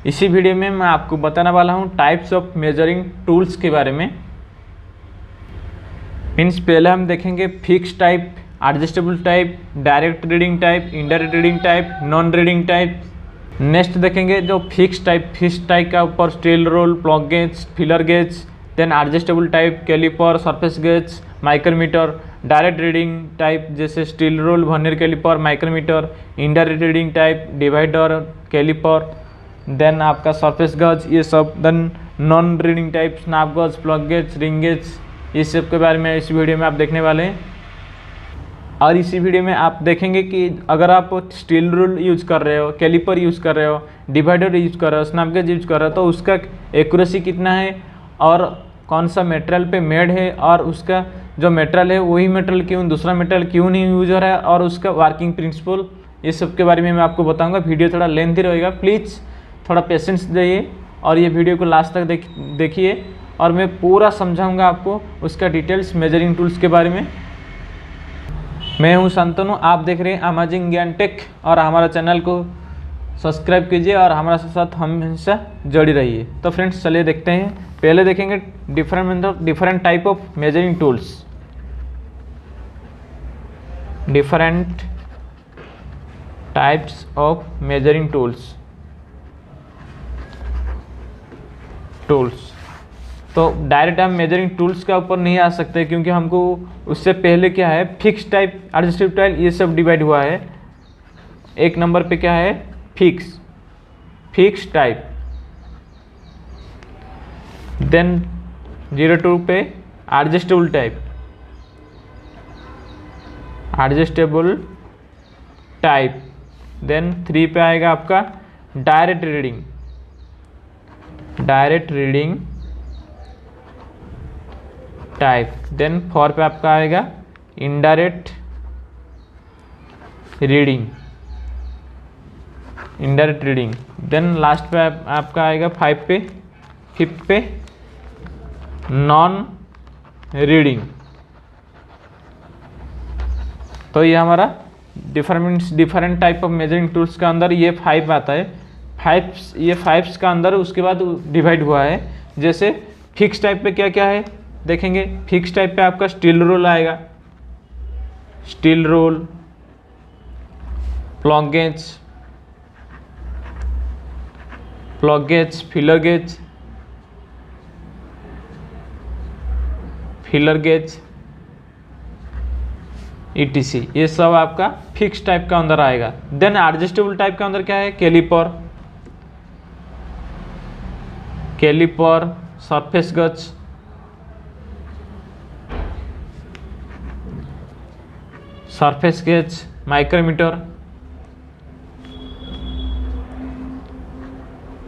इसी वीडियो में मैं आपको बताने वाला हूँ टाइप्स ऑफ मेजरिंग टूल्स के बारे में। मीन्स पहले हम देखेंगे fix type, adjustable type, direct reading type, indirect reading type, non reading type. Next देखेंगे जो फिक्स टाइप का ऊपर steel rule, plug gauge, filler gauge, then adjustable type, caliper, surface gauge, micrometer, direct reading type जैसे steel rule, vernier caliper, micrometer, indirect reading type, divider, caliper, then आपका surface gauge, ये सब। Then non reading type, snap gauge, plug gauge, ring gauge, ये सब के बारे में इस वीडियो में आप देखने वाले हैं। और इसी वीडियो में आप देखेंगे कि अगर आप स्टील रूल यूज कर रहे हो, कैलिपर यूज़ कर रहे हो, डिवाइडर यूज कर रहे हो, स्नैप गेज यूज कर रहे हो, तो उसका एक्यूरेसी कितना है और कौन सा मटेरियल पे मेड है, और उसका जो मटेरियल है वही मटेरियल क्यों, दूसरा मटेरियल क्यों नहीं यूज हो रहा है, और उसका वर्किंग प्रिंसिपल, ये सब के बारे में मैं आपको बताऊंगा। वीडियो थोड़ा लेंथी रहेगा, प्लीज़ थोड़ा पेशेंस दिए और ये वीडियो को लास्ट तक देखिए और मैं पूरा समझाऊंगा आपको उसका डिटेल्स मेजरिंग टूल्स के बारे में। मैं हूं शांतनु, आप देख रहे हैं अमेजिंग ज्ञान टेक, और हमारा चैनल को सब्सक्राइब कीजिए और हमारे साथ हमेशा जुड़ी रहिए। तो फ्रेंड्स चलिए देखते हैं। पहले देखेंगे different type of measuring tools. Different types of measuring tools. तो डायरेक्ट हम मेजरिंग टूल्स के ऊपर नहीं आ सकते क्योंकि हमको उससे पहले क्या है, फिक्स टाइप, एडजस्टिव टाइप, ये सब डिवाइड हुआ है। एक नंबर पे क्या है, फिक्स टाइप, देन 02 पे एडजस्टेबल टाइप, देन 3 पे आएगा आपका डायरेक्ट रीडिंग टाइप, देन 4 पे आपका आएगा इनडायरेक्ट रीडिंग, देन लास्ट पे आपका आएगा 5 पे नॉन रीडिंग। तो ये हमारा different type of measuring tools का अंदर ये 5 आता है। 5 का अंदर उसके बाद डिवाइड हुआ है। जैसे फिक्स टाइप पे क्या क्या है देखेंगे। फिक्स टाइप पे आपका स्टील रोल आएगा, plug gauge, filler gauge, ETC, ये सब आपका फिक्स टाइप का अंदर आएगा। देन एडजस्टेबल टाइप का अंदर क्या है, कैलिपर, सरफेस गेज,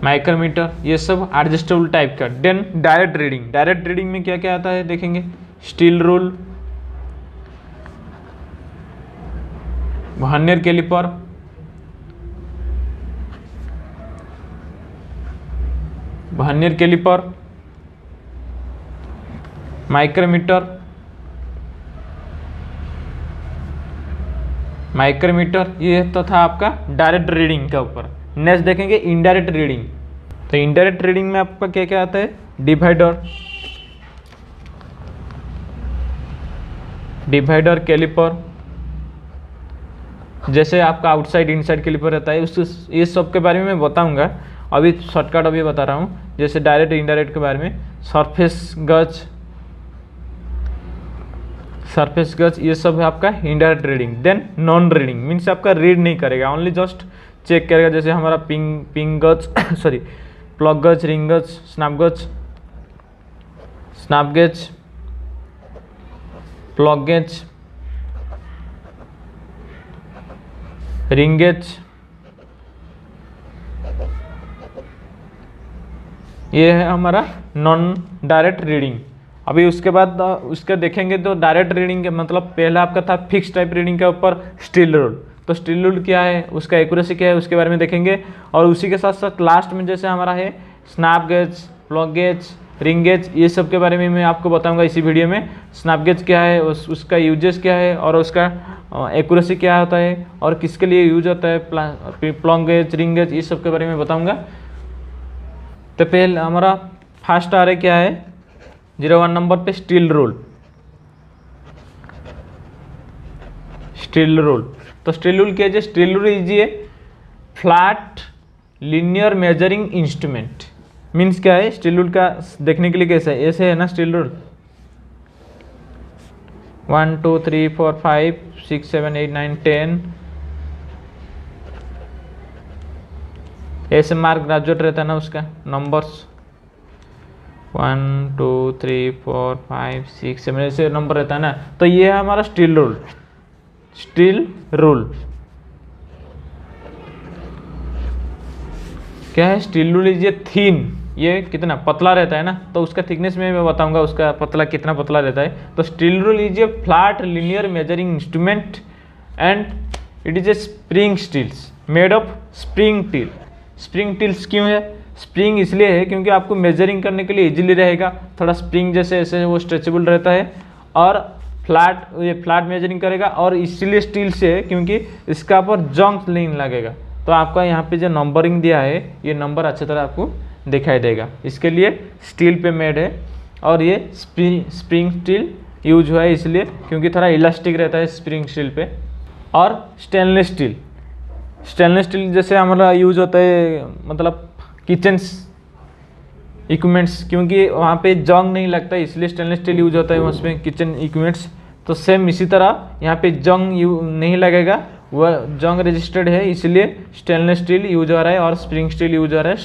माइक्रोमीटर, ये सब एडजस्टेबल टाइप का। देन डायरेक्ट रीडिंग में क्या क्या आता है देखेंगे। Steel rule, vernier caliper, micrometer, ये तो था आपका डायरेक्ट रीडिंग के ऊपर। नेक्स्ट देखेंगे इनडायरेक्ट रीडिंग। तो इनडायरेक्ट रीडिंग में आपका क्या क्या आता है, डिवाइडर, कैलिपर, जैसे आपका आउटसाइड इनसाइड कैलिपर रहता है, उस ये सब के बारे में मैं बताऊंगा। अभी शॉर्टकट अभी बता रहा हूँ। जैसे डायरेक्ट इनडायरेक्ट के बारे में, सरफेस गज, ये सब है आपका indirect reading. Then non reading means आपका रीड नहीं करेगा, ओनली जस्ट चेक करेगा। जैसे हमारा पिंग गज प्लग गज, रिंग गज, snap gauge, plug gauge, ring gauge, ये है हमारा नॉन डायरेक्ट रीडिंग। अभी उसके बाद उसका देखेंगे तो डायरेक्ट रीडिंग के मतलब पहला आपका था फिक्स टाइप रीडिंग के ऊपर स्टील रूल। तो स्टील रूल क्या है, उसका एक्यूरेसी क्या है, उसके बारे में देखेंगे। और उसी के साथ साथ लास्ट में जैसे हमारा है snap gauge, plug gauge, ring gauge, ये सब के बारे में मैं आपको बताऊंगा इसी वीडियो में। स्नैप गेज क्या है, उसका यूजेस क्या है, और उसका एक्यूरेसी क्या होता है, और किसके लिए यूज होता है, प्लग गेज, रिंग गेज, ये सब के बारे में बताऊंगा। तो पहले हमारा फर्स्ट आ रहा है क्या है 01 नंबर पे स्टील रूल। स्टील रूल, तो स्टील रूल क्या है? Steel rule is a flat linear measuring instrument. Means क्या है स्टील रूल का देखने के लिए कैसा है? ऐसे है ना स्टील रूल, 1 2 3 4 5 6 7 8 9 10 ऐसे मार्क ग्रेजुएट रहता है ना उसका नंबर्स, 1 2 3 4 5 6 7 ऐसे नंबर रहता है ना। तो ये है हमारा स्टील रूल। स्टील रूल क्या है? स्टील रूल इज ये थीन, ये कितना पतला रहता है ना, तो उसका थिकनेस में मैं बताऊंगा उसका पतला कितना पतला रहता है। तो steel rule is a flat linear measuring instrument and it is a spring steels made of spring steel. Spring steels क्यों है? स्प्रिंग इसलिए है क्योंकि आपको मेजरिंग करने के लिए इजीली रहेगा, थोड़ा स्प्रिंग जैसे ऐसे वो स्ट्रेचेबल रहता है और ये फ्लैट मेजरिंग करेगा। और इसलिए स्टील से है क्योंकि इसका ऊपर जंग नहीं लगेगा। तो आपका यहाँ पे जो नंबरिंग दिया है ये नंबर अच्छी तरह आपको दिखाई देगा, इसके लिए स्टील पे मेड है। और ये स्प्रिंग स्टील यूज हुआ है इसलिए क्योंकि थोड़ा इलास्टिक रहता है स्प्रिंग स्टील पे। और स्टेनलेस स्टील, स्टेनलेस स्टील जैसे हमारा यूज होता है मतलब किचन्स इक्विपमेंट्स, क्योंकि वहाँ पे जंग नहीं लगता इसलिए स्टेनलेस स्टील यूज होता है उसमें किचन इक्विपमेंट्स। तो सेम इसी तरह यहाँ पे जंग नहीं लगेगा, वह जंग रजिस्टर्ड है इसलिए स्टेनलेस स्टील यूज हो रहा है और स्प्रिंग स्टील यूज हो रहा है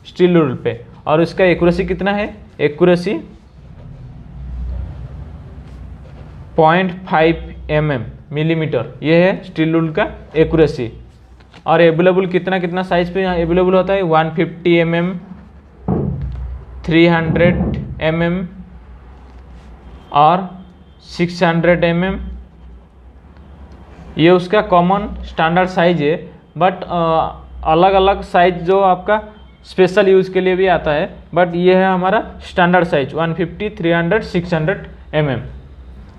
स्टील रूल पे। और इसका एक्यूरेसी कितना है? एक्यूरेसी 0.5 mm मिलीमीटर, ये है स्टील रूल का एक्यूरेसी। और अवेलेबल कितना साइज पे अवेलेबल होता है? 150 mm, 300 mm और 600 mm। ये उसका कॉमन स्टैंडर्ड साइज है, बट अलग अलग साइज जो आपका स्पेशल यूज़ के लिए भी आता है, बट ये है हमारा स्टैंडर्ड साइज 150, 300, 600 mm।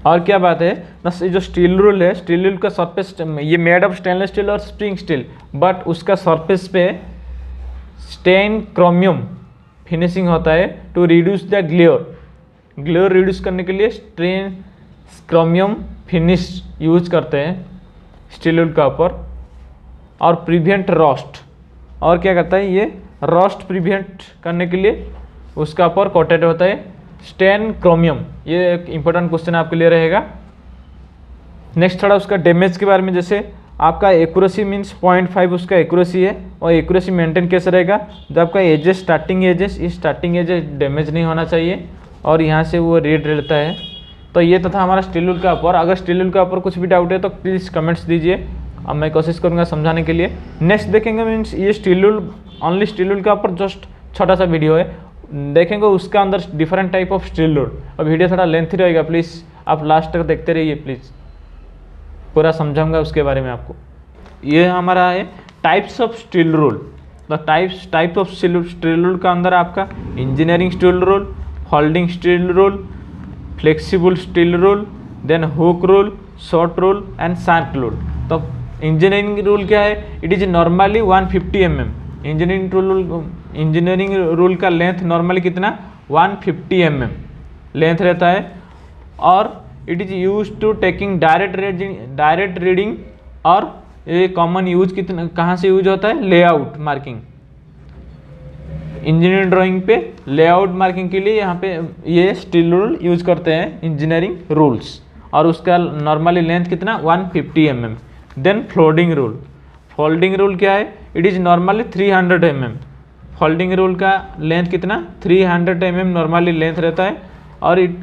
और क्या बात है ना, जो स्टील रूल है, स्टील रूल का सरफेस ये मेड ऑफ स्टेनलेस स्टील और स्प्रिंग स्टील, बट उसका सरफेस पे स्टेन क्रोमियम फिनिशिंग होता है to reduce the glare reduce करने के लिए स्टेन क्रोमियम फिनिश यूज करते हैं स्टील रूल का ऊपर। और प्रिवेंट रस्ट, और क्या करता है ये रस्ट प्रिवेंट करने के लिए उसका ऊपर कोटेड होता है स्टेन क्रोमियम। ये एक इंपॉर्टेंट क्वेश्चन आपके लिए रहेगा। नेक्स्ट थोड़ा उसका डैमेज के बारे में, जैसे आपका एक्यूरेसी मीन्स 0.5 उसका एक्यूरेसी है, और एक्यूरेसी मेंटेन कैसे रहेगा? जब आपका एजेस स्टार्टिंग एजेस डैमेज नहीं होना चाहिए और यहाँ से वो रेड रहता है। तो ये था हमारा स्टील रूल का ऊपर। अगर स्टील रूल का ऊपर कुछ भी डाउट है तो प्लीज़ कमेंट्स दीजिए, अब मैं कोशिश करूँगा समझाने के लिए। नेक्स्ट देखेंगे मीन्स ये steel rule only steel rule का ऊपर जस्ट छोटा सा वीडियो है, देखेंगे उसका अंदर different type of steel rule. और वीडियो थोड़ा लेंथी रहेगा, प्लीज़ आप लास्ट तक देखते रहिए, प्लीज़ पूरा समझाऊंगा उसके बारे में आपको। ये हमारा है types of steel rule. The type of steel rule का अंदर आपका engineering steel rule, folding steel rule, flexible steel rule, then hook rule, short rule and sharp rule. तो इंजीनियरिंग रूल क्या है? It is normally 150 mm। Engineering rule का length normally कितना? 150 mm length रहता है। और it is use to taking direct reading. और ये कॉमन यूज कितना कहाँ से यूज होता है? Layout marking. इंजीनियरिंग ड्राइंग पे लेआउट मार्किंग के लिए यहाँ पे ये स्टील रूल यूज करते हैं इंजीनियरिंग रूल्स। और उसका नॉर्मली लेंथ कितना? 150 mm। Then folding rule. Folding rule क्या है? It is normally 300 mm। Folding rule का लेंथ कितना? 300 mm नॉर्मली लेंथ रहता है। और it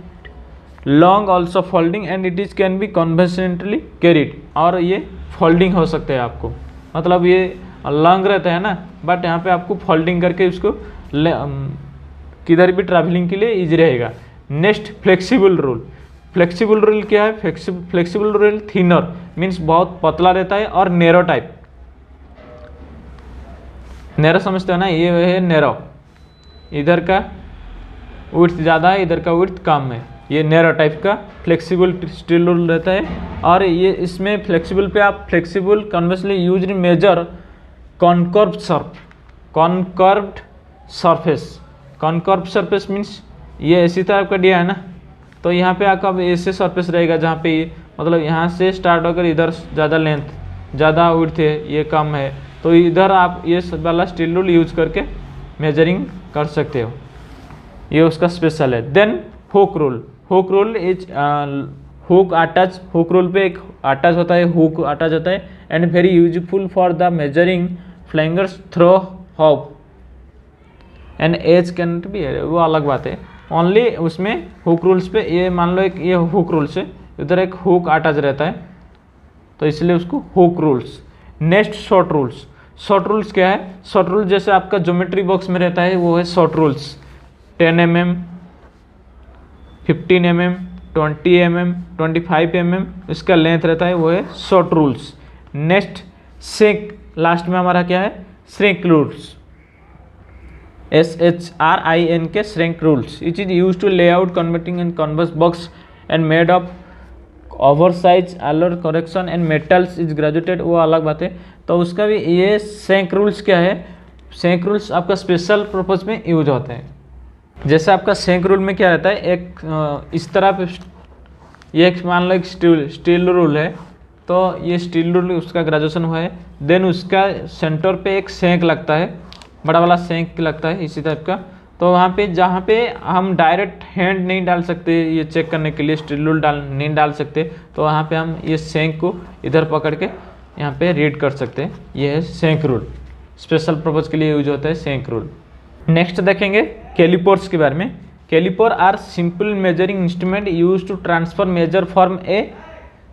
long also folding and it is can be conventionally carried. और ये फोल्डिंग हो सकते हैं आपको, मतलब ये लॉन्ग रहता है ना, बट यहाँ पे आपको फोल्डिंग करके उसको किधर भी ट्रैवलिंग के लिए इजी रहेगा। Next flexible rule. Flexible rule क्या है? फ्लेक्सिबल रूल थिनर मीन्स बहुत पतला रहता है और नैरो टाइप। नैरो समझते हो ना, ये है नैरो, इधर का विड्थ ज़्यादा है, इधर का विड्थ कम है। ये नैरो टाइप का फ्लेक्सिबल स्टील रूल रहता है। और ये इसमें फ्लेक्सिबल पे आप flexible conventionally used measure concaved surface concave surface means ये ऐसी टाइप का दिया है ना, तो यहाँ पे आपका ऐसे सरफेस रहेगा जहाँ पे मतलब यहाँ से स्टार्ट होकर इधर ज़्यादा लेंथ ज़्यादा विड्थ है, ये कम है, तो इधर आप ये वाला स्टील रूल यूज करके मेजरिंग कर सकते हो, ये उसका स्पेशल है। Then hook rule, hook rule is hook attach, hook rule पे एक अटैच होता है, हुक अटैच होता है and very useful for the measuring flangers through hop and edge can be, वो अलग बात है। ओनली उसमें हुक रूल्स पे ये मान लो एक ये हुक रूल्स है, इधर एक हुक अटैच रहता है तो इसलिए उसको hook rules. Next short rules, short rules क्या है? शॉर्ट रूल जैसे आपका ज्योमेट्री बॉक्स में रहता है वो है short rules, 10 mm, 15 mm, 20 mm, 25 mm इसका लेंथ रहता है, वो है short rules. Next shrink, last में हमारा क्या है? Shrink rules, SHRINK shrink rules. It is use to lay out converting and converse box and made of oversize allow correction and metals is graduated, वो अलग बात है। तो उसका भी ये श्रिंक रूल्स क्या है? श्रिंक रूल्स आपका स्पेशल पर्पज में यूज होते हैं। जैसे आपका श्रिंक रूल में क्या रहता है, एक इस तरह पे ये एक मान लो एक स्टील रूल है, तो ये स्टील रूल उसका ग्रेजुएशन हुआ है, देन उसका सेंटर पे एक सेंक लगता है, बड़ा वाला सेंक लगता है इसी टाइप का। तो वहाँ पे जहाँ पे हम डायरेक्ट हैंड नहीं डाल सकते ये चेक करने के लिए, स्टील रूल नहीं डाल सकते, तो वहाँ पे हम ये सेंक को इधर पकड़ के यहाँ पे रीड कर सकते हैं। ये है सेंक रूल, स्पेशल पर्पज के लिए यूज होता है सेंक रूल। नेक्स्ट देखेंगे कैलिपर्स के बारे में। Caliper are simple measuring instrument use to transfer measure from a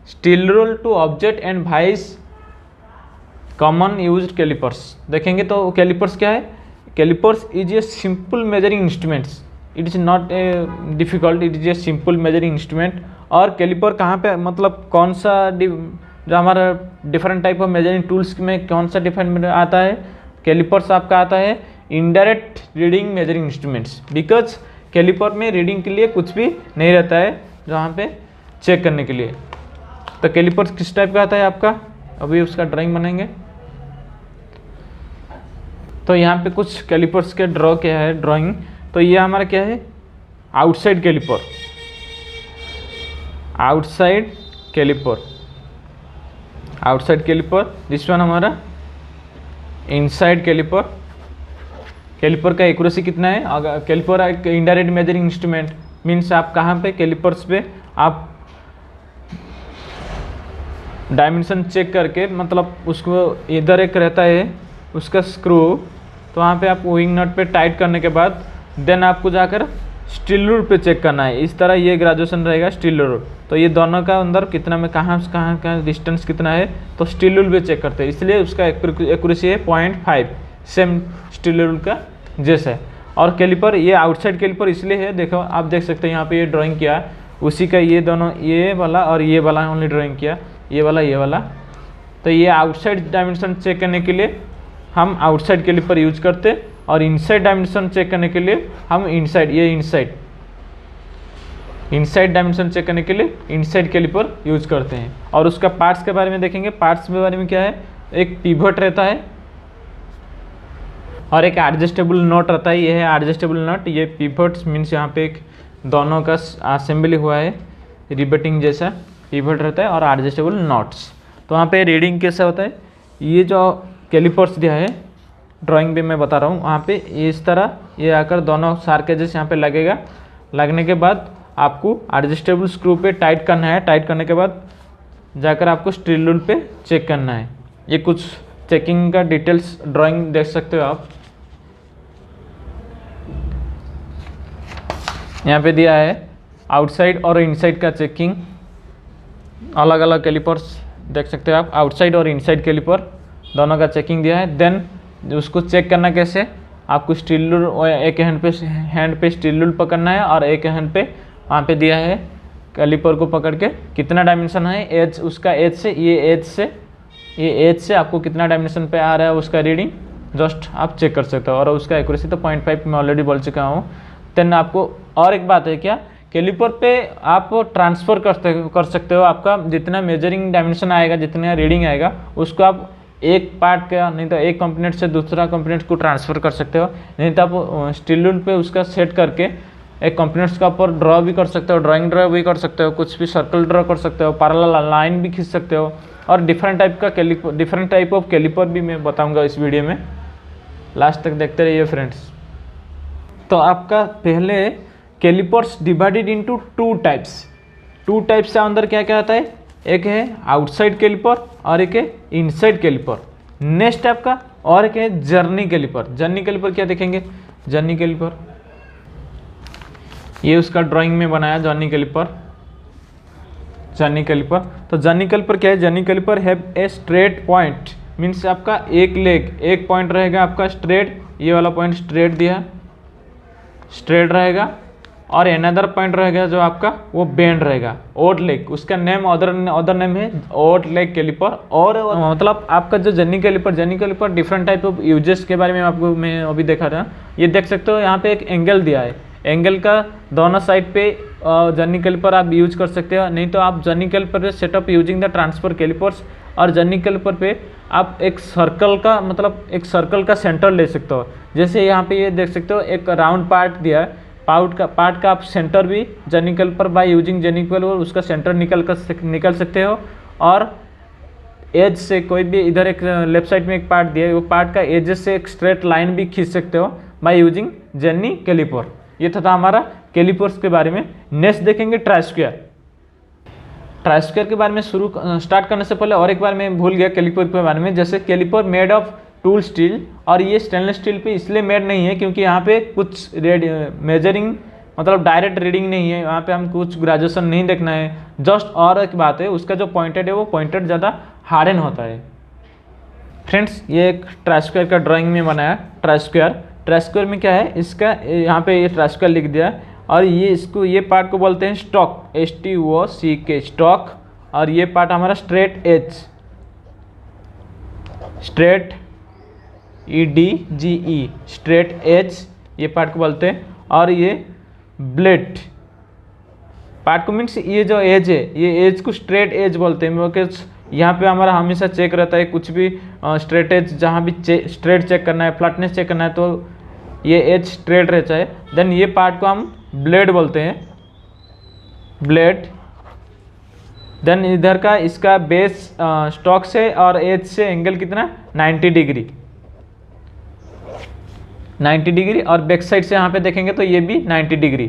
steel rule to object and vice common used calipers. देखेंगे तो कैलिपर्स क्या है? Calipers is a simple measuring instruments, it is not a difficult, it is a simple measuring instrument. और caliper कहाँ पे मतलब कौन सा जो हमारा different type of measuring tools में कौन सा डिफरेंट आता है? कैलिपर्स आपका आता है indirect reading measuring instruments, because caliper में रीडिंग के लिए कुछ भी नहीं रहता है जहाँ पे चेक करने के लिए। तो कैलिपर्स किस टाइप का आता है आपका, अभी उसका ड्राइंग बनाएंगे। तो यहाँ पे कुछ कैलिपर्स के ड्रॉ किया है ड्राइंग। तो ये हमारा क्या है? Outside caliper, outside caliper, outside caliper. This one हमारा इनसाइड कैलिपर। कैलिपर का एक्यूरेसी कितना है? अगर कैलिपर एक इनडायरेक्ट मेजरिंग इंस्ट्रूमेंट मीन्स आप कहाँ पे कैलिपर्स पे आप डायमेंशन चेक करके, मतलब उसको इधर एक रहता है उसका स्क्रू, तो वहाँ पे आप विंग नट पे टाइट करने के बाद देन आपको जाकर स्टील रूल पे चेक करना है। इस तरह ये ग्रेजुएशन रहेगा स्टील रूल। तो ये दोनों का अंदर कितना में कहाँ का डिस्टेंस कितना है, तो स्टील रूल पे चेक करते हैं, इसलिए उसका एक्यूरेसी है 0.5, सेम स्टील रूल का जैसा है। और कैलिपर ये आउटसाइड कैलिपर इसलिए है, देखो आप देख सकते हैं यहाँ पे ये ड्राइंग किया उसी का, ये दोनों ये वाला और ये वाला ओनली ड्राइंग किया, ये वाला। तो ये आउटसाइड डायमेंशन चेक करने के लिए हम आउटसाइड कैलिपर यूज करते, और इनसाइड डायमेंशन चेक करने के लिए हम इनसाइड डायमेंशन चेक करने के लिए इनसाइड कैलिपर यूज करते हैं। और उसका पार्ट्स के बारे में देखेंगे। पार्ट्स के बारे में क्या है? एक पिवट रहता है और एक एडजस्टेबल नॉट रहता है। ये है एडजस्टेबल नॉट। ये पिवट्स मीन्स यहाँ पे एक दोनों का असेंबली हुआ है, रिबटिंग जैसा पिवट रहता है और एडजस्टेबल नॉट्स। तो वहाँ पे रीडिंग कैसा होता है? ये जो कैलिपर्स दिया है ड्राइंग पे मैं बता रहा हूँ, वहाँ पे इस तरह ये आकर दोनों सार्केजेस यहाँ पे लगेगा। लगने के बाद आपको एडजस्टेबल स्क्रू पे टाइट करना है, टाइट करने के बाद जाकर आपको स्टील रूल पे चेक करना है। ये कुछ चेकिंग का डिटेल्स ड्राइंग देख सकते हो आप, यहाँ पे दिया है आउटसाइड और इनसाइड का चेकिंग, अलग अलग कैलिपर्स देख सकते हो आप, आउटसाइड और इनसाइड कैलिपर दोनों का चेकिंग दिया है। देन उसको चेक करना कैसे? आपको स्टील रूल एक हैंड पे स्टील रूल पकड़ना है और एक हैंड पे वहाँ पे दिया है कैलिपर को पकड़ के कितना डायमेंशन है एज, उसका एज से ये एज से आपको कितना डायमेंशन पे आ रहा है उसका रीडिंग जस्ट आप चेक कर सकते हो। और उसका एक्यूरेसी तो 0.5 मैं ऑलरेडी बोल चुका हूँ। देन आपको और एक बात है क्या, कैलिपर पे आप ट्रांसफ़र कर सकते हो, आपका जितना मेजरिंग डायमेंशन आएगा, जितना रीडिंग आएगा उसको आप एक पार्ट का नहीं तो एक कंपोनेंट से दूसरा कंपोनेंट को ट्रांसफ़र कर सकते हो, नहीं तो आप स्टील रूल पे उसका सेट करके एक कंपोनेंट्स का ऊपर ड्रॉ भी कर सकते हो, ड्राइंग ड्रॉ भी कर सकते हो, कुछ भी सर्कल ड्रॉ कर सकते हो, पैरेलल लाइन भी खींच सकते हो, और डिफरेंट टाइप ऑफ कैलिपर भी मैं बताऊंगा इस वीडियो में। लास्ट तक देखते रहिए फ्रेंड्स। तो आपका पहले calipers divided into two types से अंदर क्या क्या आता है, एक है आउटसाइड कैलिपर और एक है इनसाइड कैलिपर। नेक्स्ट आपका और एक है जर्नी कैलिपर क्या देखेंगे, जर्नी कैलिपर ये उसका ड्राइंग में बनाया जर्नी कैलिपर। तो जर्नी कैलिपर क्या है, journey caliper have a straight point, means आपका एक पॉइंट रहेगा आपका स्ट्रेट, ये वाला पॉइंट स्ट्रेट दिया, स्ट्रेट रहेगा, और अनदर पॉइंट रहेगा जो आपका वो बेंड रहेगा, ओड लेग, उसका नेम अदर नेम है ओड लेग कैलिपर। और मतलब आपका जो journey caliper different type of uses के बारे में आपको मैं अभी देखा था। ये देख सकते हो यहाँ पे एक एंगल दिया है, एंगल का दोनों साइड पे जर्नी कैलिपर आप यूज कर सकते हो, नहीं तो आप जर्नी कैलिपर पे setup using the transfer calipers, और जर्नी कैलिपर पे आप एक सर्कल का सेंटर ले सकते हो। जैसे यहाँ पे ये देख सकते हो एक राउंड पार्ट दिया है, पार्ट का आप सेंटर भी journey caliper by using journey caliper उसका सेंटर निकल सकते हो, और एज से कोई भी इधर एक लेफ्ट साइड में एक पार्ट दिया है, वो पार्ट का एजेस से एक स्ट्रेट लाइन भी खींच सकते हो बाय यूजिंग जर्नी कैलिपर। ये था हमारा कैलिपर्स के बारे में। नेक्स्ट देखेंगे ट्राई के बारे में स्टार्ट करने से पहले और एक बार मैं भूल गया कैलिपर के बारे में। जैसे caliper made of tool steel, और ये स्टेनलेस स्टील पे इसलिए मेड नहीं है क्योंकि यहाँ पे कुछ मेजरिंग मतलब डायरेक्ट रीडिंग नहीं है, यहाँ पे हम कुछ ग्रेजुएशन नहीं देखना है। जस्ट और एक बात है, उसका जो पॉइंटेड है वो पॉइंटेड ज़्यादा हार्डन होता है। फ्रेंड्स ये एक ट्राई का ड्राइंग में बनाया ट्राई में क्या है, इसका यहाँ पे ये ट्राई लिख दिया, और ये पार्ट को बोलते हैं स्टॉक, STOCK स्टॉक, और ये पार्ट हमारा स्ट्रेट EDGE स्ट्रेट एज, ये पार्ट को बोलते हैं। और ये ब्लेड पार्ट को मीन्स ये जो एज है, ये एज को स्ट्रेट एज बोलते हैं, क्योंकि यहाँ पे हमारा हमेशा चेक रहता है, कुछ भी स्ट्रेट एज जहाँ भी स्ट्रेट चेक करना है, फ्लैटनेस चेक करना है, तो ये एज स्ट्रेट रहता है। देन ये पार्ट को हम ब्लेड बोलते हैं, ब्लेड। देन इधर का इसका बेस स्टॉक से और एज से एंगल कितना 90 डिग्री, और बैक साइड से यहाँ पे देखेंगे तो ये भी 90 डिग्री।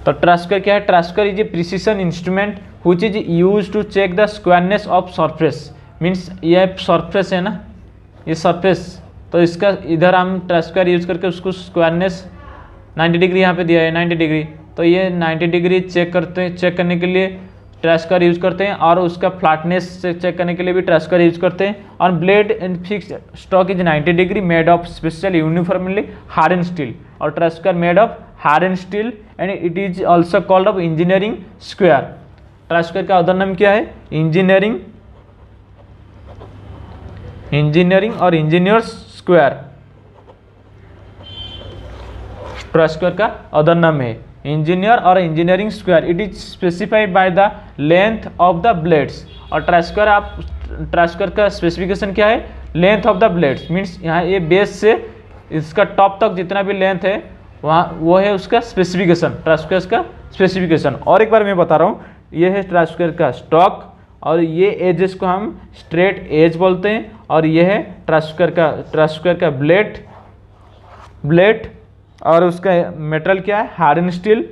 तो ट्राई क्या है, try is a precision instrument which is use to check the squareness of surface, means ये सरफेस है ना, ये सरफेस, तो इसका इधर हम ट्राई यूज करके उसको स्क्वायरनेस 90 डिग्री यहाँ पे दिया है 90 डिग्री, तो ये 90 डिग्री चेक करने के लिए ट्राई यूज करते हैं, और उसका फ्लैटनेस से चेक करने के लिए भी ट्राई यूज करते हैं। और blade and fix stock is 90 degree made of special uniformly harden steel, और try made of harden steel and it is also called of engineering square. Try का अदर नाम क्या है, इंजीनियरिंग और इंजीनियर्स स्क्वायर। ट्राई का other नाम है engineer और engineering square. It is specified by the length of the blades, और ट्राई का स्पेसिफिकेशन क्या है, length of the blades, means यहाँ ये बेस से इसका टॉप तक जितना भी लेंथ है वहाँ वो है उसका स्पेसिफिकेशन, ट्राई का स्पेसिफिकेशन। और एक बार मैं बता रहा हूँ, ये है ट्राई का स्टॉक, और ये एजेस को हम स्ट्रेट एज बोलते हैं, और ये है ट्राई का ब्लेड, और उसका मेटल क्या है, हार्डन स्टील।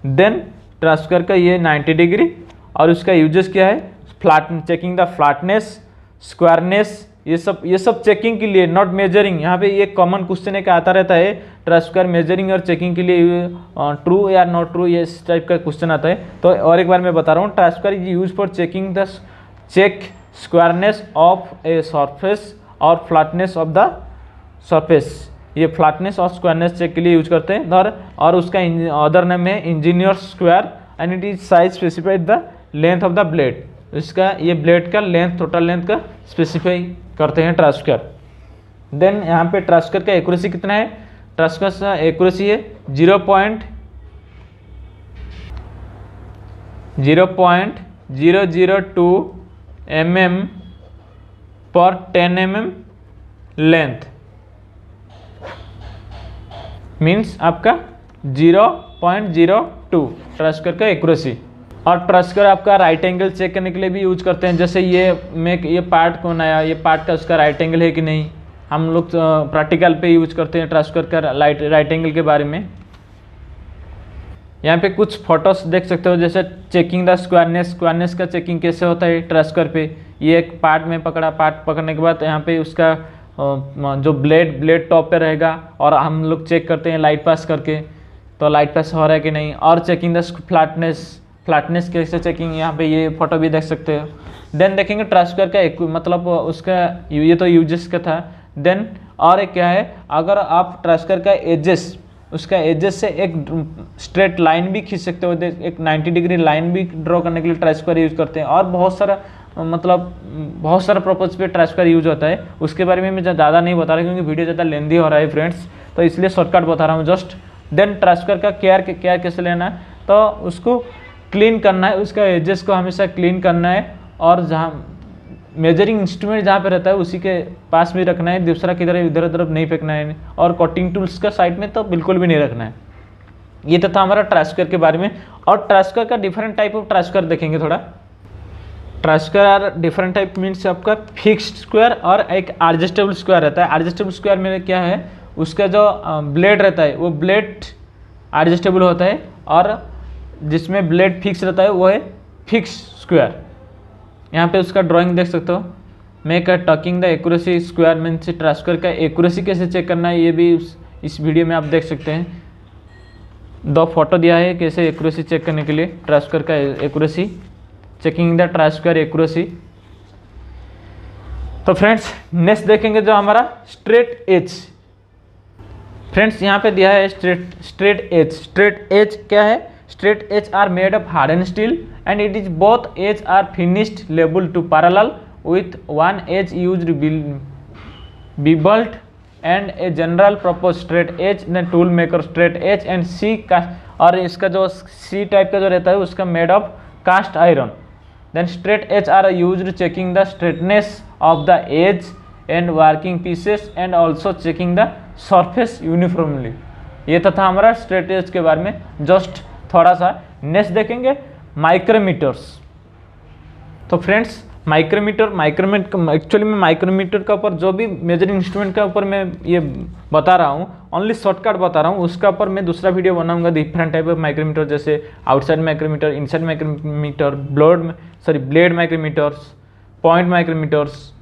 देन ट्राई का ये 90 डिग्री, और उसका यूजेस क्या है, चेकिंग द फ्लैटनेस, स्क्वायरनेस, ये सब चेकिंग के लिए, नॉट मेजरिंग। यहाँ पे ये कॉमन क्वेश्चन एक आता रहता है, ट्राई मेजरिंग और चेकिंग के लिए ट्रू या नॉट ट्रू, ये इस टाइप का क्वेश्चन आता है। तो और एक बार मैं बता रहा हूँ, try is use for check squareness of a surface और फ्लैटनेस ऑफ द सरफेस। ये फ्लैटनेस और स्क्वायरनेस चेक के लिए यूज करते हैं। और उसका अदर नेम है engineer square, and it is size specified the length of the blade. इसका ये ब्लेड का लेंथ, टोटल लेंथ का स्पेसिफाई करते हैं ट्राई। देन यहाँ पे ट्राई का एक्यूरेसी कितना है, ट्राई का एक्यूरेसी है 0.002 mm पर 10 mm लेंथ, मीन्स आपका 0.02 ट्रस्ट कर का एक्यूरेसी। और ट्रस्ट कर आपका राइट एंगल चेक करने के लिए भी यूज करते हैं, जैसे ये पार्ट कौन आया, ये पार्ट का उसका राइट एंगल है कि नहीं, हम लोग प्रैक्टिकल पे यूज करते हैं ट्रस्ट कर राइट एंगल के बारे में। यहाँ पे कुछ फोटोस देख सकते हो, जैसे चेकिंग द स्क्वायरनेस का चेकिंग कैसे होता है ट्रस्ट कर पे। ये एक पार्ट में पकड़ा, पार्ट पकड़ने के बाद यहाँ पे उसका जो ब्लेड टॉप पे रहेगा, और हम लोग चेक करते हैं लाइट पास करके, तो लाइट पास हो रहा है कि नहीं। और चेकिंग द फ्लैटनेस कैसे चेकिंग, यहाँ पे ये फोटो भी देख सकते हो। देन देखेंगे ट्रस्ट कर का मतलब उसका, ये तो यूजेस का था। देन और एक क्या है, अगर आप ट्रस्ट कर का एजेस, उसका एजेस से एक स्ट्रेट लाइन भी खींच सकते हो, एक 90 डिग्री लाइन भी ड्रॉ करने के लिए ट्रस्ट कर यूज करते हैं। और बहुत सारा बहुत सारा पर्पज पे ट्रस्ट कर यूज होता है, उसके बारे में मैं ज़्यादा नहीं बता रहा क्योंकि वीडियो ज़्यादा लेंदी हो रहा है फ्रेंड्स, तो इसलिए शॉर्टकट बता रहा हूँ जस्ट। देन ट्रस्ट कर का केयर कैसे लेना है, तो उसको क्लीन करना है, उसका एजेस को हमेशा क्लीन करना है, और जहाँ मेजरिंग इंस्ट्रूमेंट जहाँ पे रहता है उसी के पास भी रखना है, दूसरा किधर इधर उधर नहीं फेंकना है। और कटिंग टूल्स का साइड में तो बिल्कुल भी नहीं रखना है। ये तो था हमारा ट्रांसफर के बारे में। और ट्रांसफर का डिफरेंट टाइप ऑफ ट्रांसफर देखेंगे थोड़ा। ट्रांसफर डिफरेंट टाइप मीन्स आपका फिक्स्ड स्क्वायर और एक एडजस्टेबल स्क्वायर रहता है। एडजस्टेबल स्क्वायर में क्या है, उसका जो ब्लेड रहता है वो ब्लेड एडजस्टेबल होता है, और जिसमें ब्लेड फिक्स रहता है वो है फिक्स स्क्वायर। यहाँ पे उसका ड्राइंग देख सकते हो। Make a talking the accuracy square means transfer का एक्यूरेसी कैसे चेक करना है, ये भी इस वीडियो में आप देख सकते हैं। 2 फोटो दिया है कैसे एक्यूरेसी चेक करने के लिए, ट्रांसफर का accuracy, checking the transfer accuracy. तो फ्रेंड्स नेक्स्ट देखेंगे जो हमारा स्ट्रेट एज। फ्रेंड्स यहाँ पे दिया है स्ट्रेट एज। स्ट्रेट एज क्या है, straight edge are made of hardened steel and it is both edge are finished labeled to parallel with one edge used beveled and a general purpose straight edge then tool maker straight edge and C का, और इसका जो C type का जो रहता है उसका made of cast iron. Then straight edge are used checking the straightness of the edge and working pieces and also checking the surface uniformly. ये था हमारा स्ट्रेट एज के बारे में जस्ट थोड़ा सा। नेक्स्ट देखेंगे माइक्रोमीटर्स। तो फ्रेंड्स माइक्रोमीटर एक्चुअली मैं माइक्रोमीटर का ऊपर जो भी मेजरिंग इंस्ट्रूमेंट का ऊपर मैं ये बता रहा हूँ, ओनली शॉर्टकट बता रहा हूँ, उसका ऊपर मैं दूसरा वीडियो बनाऊंगा डिफरेंट टाइप ऑफ माइक्रोमीटर, जैसे outside micrometer, inside micrometer, blade micrometers, point micrometers,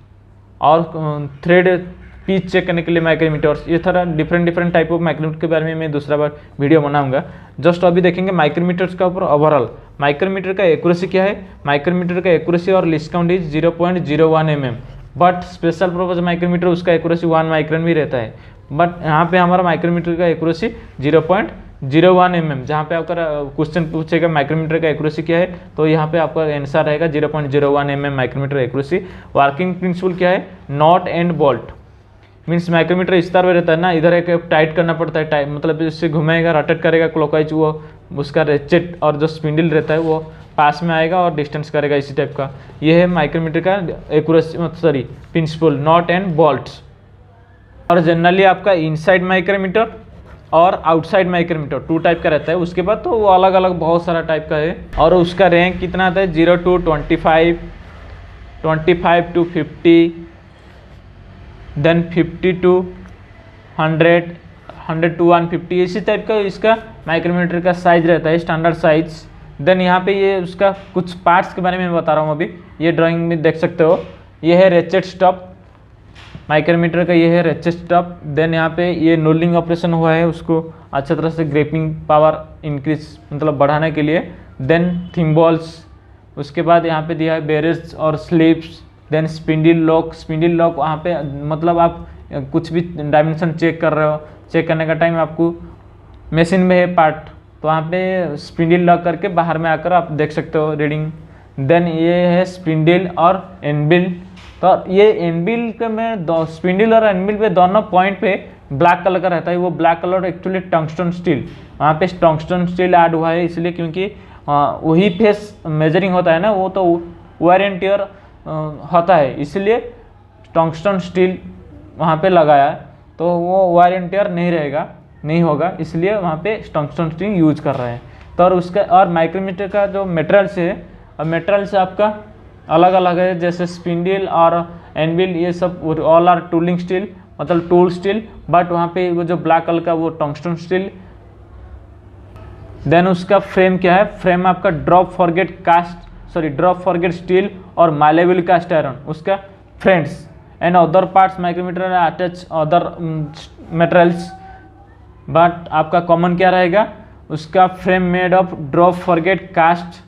और थ्रेड पीच चेक करने के लिए माइक्रोमीटर्स। ये थोड़ा डिफरेंट टाइप ऑफ माइक्रोमीटर के बारे में मैं दूसरा बार वीडियो बनाऊंगा। जस्ट अभी देखेंगे माइक्रोमीटर्स का ऊपर ओवरऑल माइक्रोमीटर का एक्यूरेसी क्या है। माइक्रोमीटर का एक्यूरेसी और least count is 0.01 mm, but special purpose micrometer उसका एक्यूरेसी 1 माइक्रोन भी रहता है। बट यहाँ पे हमारा माइक्रोमीटर का एक्यूरेसी 0.01 mm। जहाँ पे आपका क्वेश्चन पूछेगा माइक्रोमीटर का एक्यूरेसी क्या है, तो यहाँ पे आपका आंसर रहेगा 0.01 mm micrometer accuracy. Working principle क्या है, nut and bolt means micrometer इस तरह रहता है ना, इधर एक टाइट करना पड़ता है, टाइट मतलब इससे घुमाएगा, रोटेट करेगा क्लॉकवाइज, वो उसका रेचेट और जो स्पिंडल रहता है वो पास में आएगा और डिस्टेंस करेगा, इसी टाइप का। ये है माइक्रोमीटर का accuracy principle, nut and bolts. और जनरली आपका इनसाइड माइक्रोमीटर और आउटसाइड माइक्रोमीटर 2 टाइप का रहता है। उसके बाद तो वो अलग अलग बहुत सारा टाइप का है, और उसका रैंक कितना आता है 0 to 25, 25 to 50, then 50 to 100, 100 to 150, इसी टाइप का इसका माइक्रोमीटर का साइज रहता है, स्टैंडर्ड साइज। देन यहाँ पे ये उसका कुछ पार्ट्स के बारे में बता रहा हूँ अभी, ये ड्राइंग में देख सकते हो। ये है रेचेट स्टॉप माइक्रोमीटर का, ये है रेचेट स्टॉप। देन यहाँ पे ये नोलिंग ऑपरेशन हुआ है, उसको अच्छी तरह से ग्रेपिंग पावर इंक्रीज मतलब बढ़ाने के लिए। देन थिम्बॉल्स, उसके बाद यहाँ पे दिया है बेरेज और स्लिप्स। देन स्पिंडल लॉक वहाँ पे मतलब आप कुछ भी डायमेंशन चेक कर रहे हो, चेक करने का टाइम आपको मशीन में है पार्ट, तो वहाँ पे स्पिंडल लॉक करके बाहर में आकर आप देख सकते हो रीडिंग। देन ये है स्पिंडल और एनबिल। तो ये एनबिल के में स्पिंडल और एनबिल पे दोनों पॉइंट पे ब्लैक कलर का रहता है। वो black colour actually tungsten steel, वहाँ पे टंगस्टन स्टील ऐड हुआ है इसलिए, क्योंकि वही फेस मेजरिंग होता है ना, वो तो वेयर एंड टियर होता है, इसलिए टंगस्टन स्टील वहाँ पे लगाया, तो वो वायर एंड टियर नहीं रहेगा, नहीं होगा, इसलिए वहाँ पे टंगस्टन स्टील यूज कर रहे हैं। तो और उसका और माइक्रोमीटर का जो मटेरियल्स है, और मटेरियल्स आपका अलग अलग है, जैसे स्पिंडल और एनविल, ये सब ऑल आर टूलिंग स्टील, मतलब टूल स्टील, बट वहाँ पे वो जो ब्लैक कलर का वो टंगस्टन स्टील। देन उसका फ्रेम क्या है, फ्रेम आपका ड्रॉप फॉरगेट स्टील और मालेबल कास्ट आयरन, उसका friends and other parts micrometer attach other materials, but आपका कॉमन क्या रहेगा, उसका frame made of drop forged cast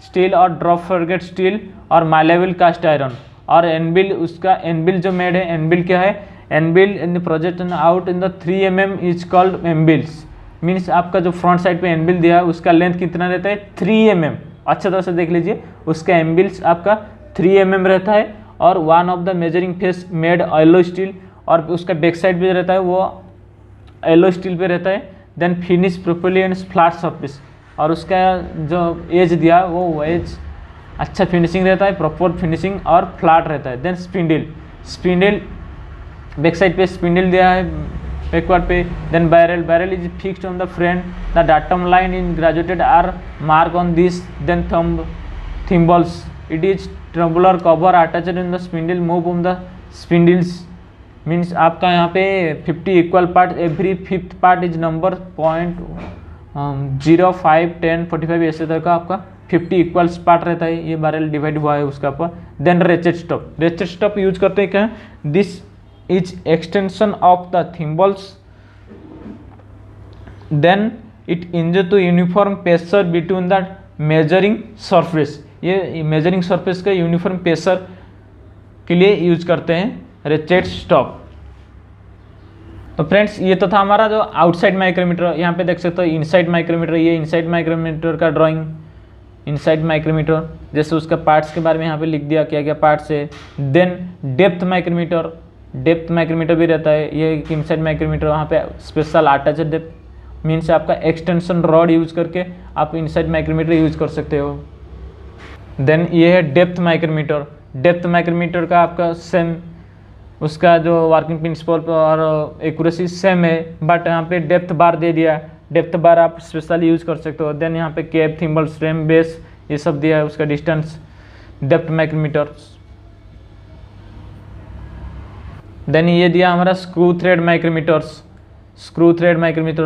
steel और ड्रॉप फॉरगेट स्टील और मालेबल कास्ट आयरन। और एनबिल, उसका एनबिल जो मेड है, एनबिल क्या है, anvil in the project and out in the 3 mm is called anvils. Means आपका जो फ्रंट साइड पे एनबिल दिया है उसका लेंथ कितना रहता है, 3 mm। अच्छे तरह से देख लीजिए, उसका एनबिल्स आपका 3 mm रहता है, और one of the measuring face made alloy steel, और उसका बैक साइड भी रहता है वो एलो स्टील पे रहता है। Then finish properly and flat surface, और उसका जो एज दिया वो एज अच्छा फिनिशिंग रहता है, प्रॉपर फिनिशिंग और फ्लैट रहता है। देन स्पिंडल बैक साइड पे स्पिंडल दिया है बैकवर्ड पे। Then barrel is fixed on the front, the datum line in graduated are mark on this. Then thimbles, it is tubular cover attached in the spindle, move on the spindles. Means आपका यहाँ पे 50 equal part, every 5th part is number 0, 5, 10, 45 ऐसे तरह का आपका 50 equals part रहता है, ये बैरल डिवाइड हुआ है उसका पर। देन रेचेट स्टॉप यूज करते हैं क्या, this is extension of the thimbles, then it ensure to uniform pressure between the measuring surface. ये मेजरिंग सरफेस का यूनिफॉर्म प्रेशर के लिए यूज करते हैं रेचेट स्टॉप। तो फ्रेंड्स ये तो था हमारा जो आउटसाइड माइक्रोमीटर। यहाँ पे देख सकते हो इनसाइड माइक्रोमीटर, ये इनसाइड माइक्रोमीटर का ड्राइंग, इनसाइड माइक्रोमीटर जैसे उसका पार्ट्स के बारे में यहाँ पे लिख दिया क्या क्या पार्ट्स है। देन डेप्थ माइक्रोमीटर भी रहता है, ये एक इनसाइड माइक्रोमीटर, वहाँ पे स्पेशल अटैच्ड डेप्थ मीन्स आपका एक्सटेंशन रॉड यूज करके आप इनसाइड माइक्रोमीटर यूज कर सकते हो। देन ये है डेप्थ माइक्रोमीटर का आपका सेम, उसका जो वर्किंग प्रिंसिपल और एक्यूरेसी सेम है, बट यहाँ पे डेप्थ बार दे दिया, डेप्थ बार आप स्पेशल यूज कर सकते हो। देन यहाँ पे कैप, थिम्बल, स्ट्रेम, बेस ये सब दिया है, उसका डिस्टेंस डेप्थ माइक्रोमीटर। देन ये दिया हमारा screw thread micrometer,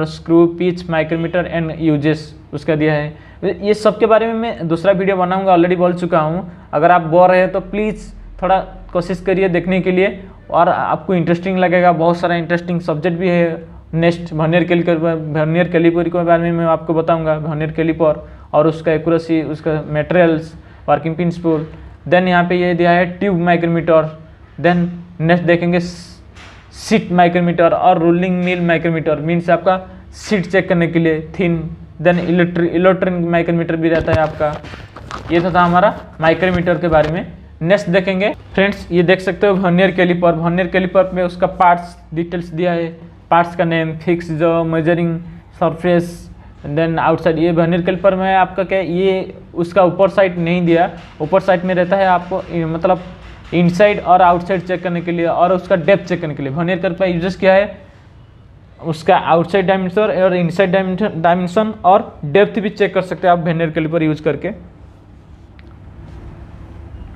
screw pitch micrometer and uses उसका दिया है। ये सब के बारे में मैं दूसरा वीडियो बनाऊंगा, ऑलरेडी बोल चुका हूँ। अगर आप बोर है तो प्लीज़ थोड़ा कोशिश करिए देखने के लिए, और आपको इंटरेस्टिंग लगेगा। बहुत सारा इंटरेस्टिंग सब्जेक्ट भी है। नेक्स्ट वर्नियर कैलिपर के बारे में मैं आपको बताऊंगा, वर्नियर कैलिपर और उसका एक्यूरेसी, उसका मटेरियल्स, वर्किंग प्रिंसिपल। देन यहाँ पे ये दिया है ट्यूब माइक्रोमीटर। देन नेक्स्ट देखेंगे सीट माइक्रोमीटर और रोलिंग मिल माइक्रोमीटर, मीन्स आपका सीट चेक करने के लिए थिन। देन इलेक्ट्रॉनिक माइक्रोमीटर भी रहता है आपका। ये तो था हमारा माइक्रोमीटर के बारे में। नेक्स्ट देखेंगे फ्रेंड्स, ये देख सकते हो वर्नियर कैलिपर में उसका पार्ट्स डिटेल्स दिया है, पार्ट्स का नेम, फिक्स जो मेजरिंग सरफेस, देन आउटसाइड। ये वर्नियर कैलिपर में आपका क्या, ये उसका ऊपर साइड नहीं दिया, ऊपर साइड में रहता है आपको मतलब इनसाइड और आउटसाइड चेक करने के लिए, और उसका डेप्थ चेक करने के लिए। वर्नियर कैलिपर यूजेस क्या है, उसका आउटसाइड डायमेंशन और इनसाइड डायमेंशन और डेप्थ भी चेक कर सकते हैं आप वर्नियर कैलिपर यूज करके।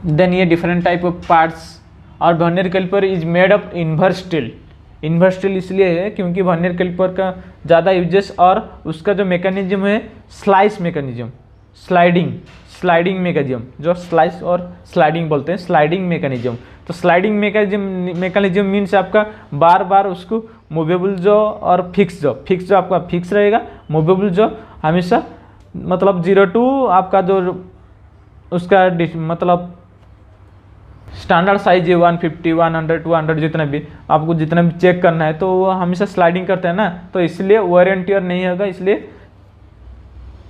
देन ये डिफरेंट टाइप ऑफ पार्ट्स, और vernier caliper is made of inverse steel इसलिए है क्योंकि वर्नियर कैलिपर का ज़्यादा यूजेस, और उसका जो मैकेनिज्म है स्लाइडिंग मैकेनिज्म, जो स्लाइस और स्लाइडिंग बोलते हैं, स्लाइडिंग मैकेनिज्म। तो स्लाइडिंग मैकेनिज्म मीन्स आपका बार बार उसको मूवेबल जो और फिक्स जो आपका फिक्स रहेगा, मूवेबल जो हमेशा मतलब 0 to आपका जो उसका मतलब स्टैंडर्ड साइज है 150, 100, 200 जितना भी आपको जितना भी चेक करना है, तो वो हमेशा स्लाइडिंग करते हैं ना, तो इसलिए वायर एंड टियर नहीं होगा, इसलिए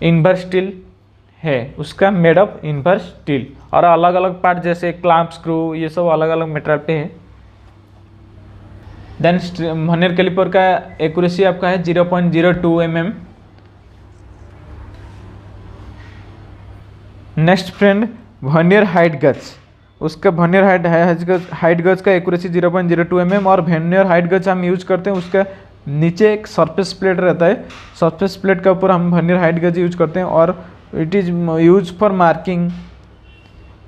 इन्वर्स स्टील है उसका, मेड ऑफ इन्वर्स स्टील। और अलग अलग पार्ट जैसे क्लैंप, स्क्रू, ये सब अलग अलग मटेरियल पे है। देन वर्नियर कैलिपर का एक्यूरेसी आपका है 0.02 mm। Next friend vernier height gauge, उसका वर्नियर हाइट गज का एक्यूरेसी 0.02 mm और वर्नियर हाइट गज हम यूज करते हैं, उसका नीचे एक सरफेस प्लेट रहता है, सरफेस प्लेट के ऊपर हम वर्नियर हाइट गज यूज करते हैं और it is use for marking,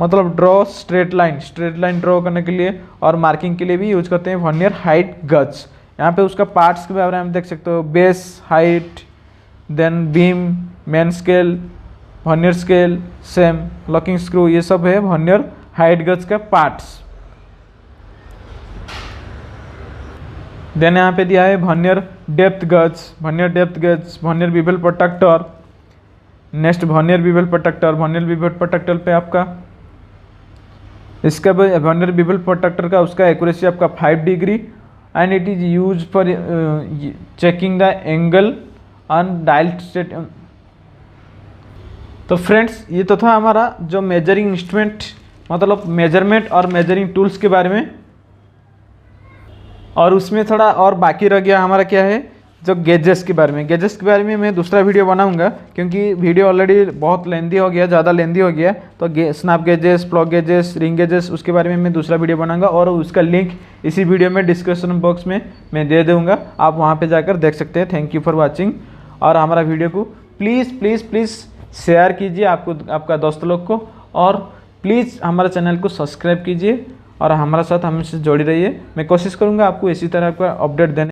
मतलब ड्रॉ स्ट्रेट लाइन ड्रॉ करने के लिए और मार्किंग के लिए भी यूज करते हैं वर्नियर हाइट गज। यहाँ पे उसका पार्ट्स के बारे में हम देख सकते हो, base, height, then beam, main scale, vernier scale, same, locking screw, ये सब है वर्नियर हाइट गज का पार्ट्स। देन यहाँ पे दिया है vernier depth gauge, vernier bevel protractor. Next vernier bevel protractor पे आपका इसका वर्नियर बिवल प्रोटेक्टर का उसका एक्यूरेसी आपका 5 degree and it is use for checking the angle on dial state. तो फ्रेंड्स ये तो था हमारा जो मेजरिंग इंस्ट्रूमेंट, मतलब मेजरमेंट और मेजरिंग टूल्स के बारे में। और उसमें थोड़ा और बाकी रह गया हमारा क्या है, जो गेजेस के बारे में। गेजेस के बारे में मैं दूसरा वीडियो बनाऊंगा क्योंकि वीडियो ऑलरेडी बहुत लेंदी हो गया, ज़्यादा लेंदी हो गया। तो snap gauges, plug gauges, ring gauges, उसके बारे में मैं दूसरा वीडियो बनाऊंगा और उसका लिंक इसी वीडियो में डिस्क्रिप्शन बॉक्स में मैं दे दूंगा, आप वहाँ पे जाकर देख सकते हैं। Thank you for watching. और हमारा वीडियो को प्लीज़ शेयर कीजिए आपका दोस्त लोग को, और प्लीज़ हमारे चैनल को सब्सक्राइब कीजिए और हमारे साथ हमेशा जुड़ी रहिए। मैं कोशिश करूँगा आपको इसी तरह का अपडेट देने।